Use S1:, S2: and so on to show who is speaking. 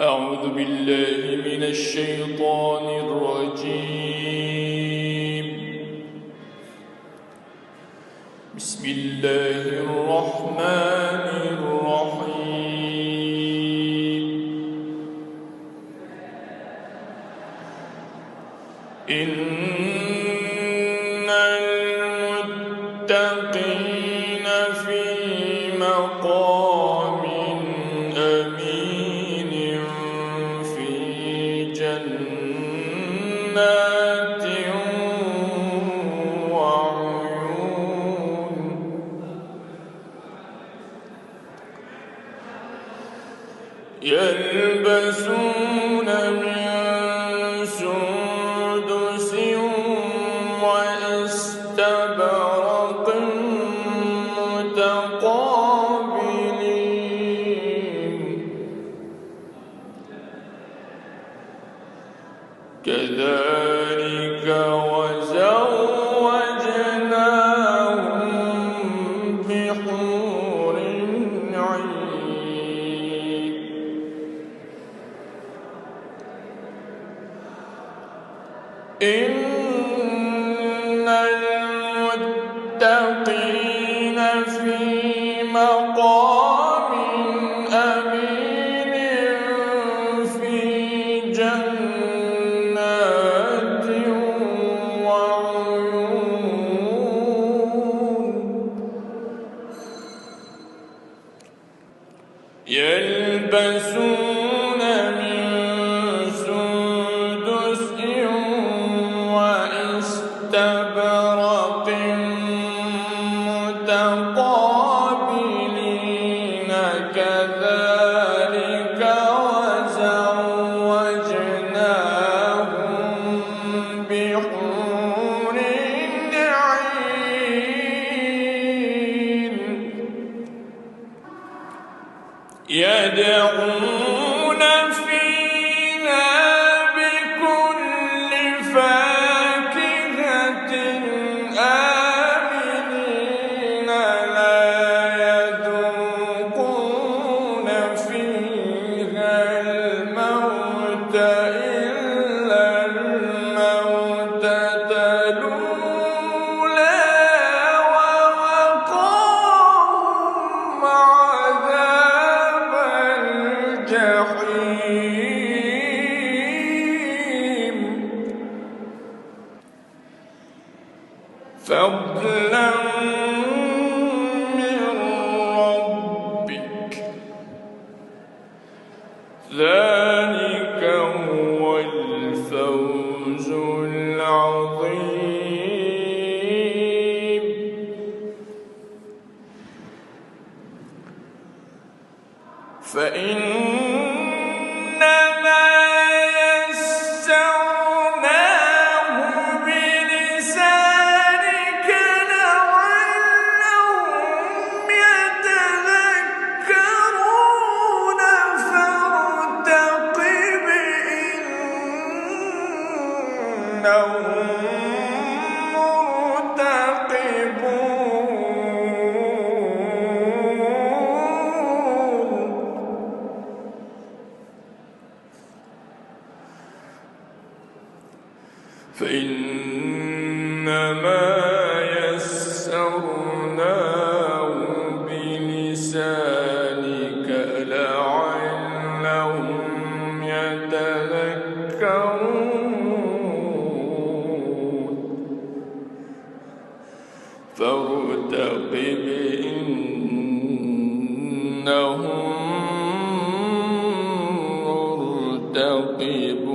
S1: أعوذ بالله من الشيطان الرجيم. بسم الله الرحمن الرحيم. إن المتقين في مقام أمين في جنات وعيون. يلبسون من سندس واستبرق متقابلين. كذلك وزوجناهم بحور عين. إن المتقين في مقام أمين في جنات وعيون. يلبسون من سندس واستبرق متقابلين. كذلك وزوجناهم بحور عين. يدعون فيها بكل فاكهة آمنين. لا يذوقون فيها الموت إلا الموتة الأولى ووقاهم عذاب الجحيم. فضلا من ربك، ذلك هو الفوز العظيم. فإنما يسرناه بلسانك لعلهم يتذكرون. فارتقب إنهم مرتقبون. فإنما يسرناه بلسانك لعلهم يتذكرون. فارتقب إنهم مرتقبون.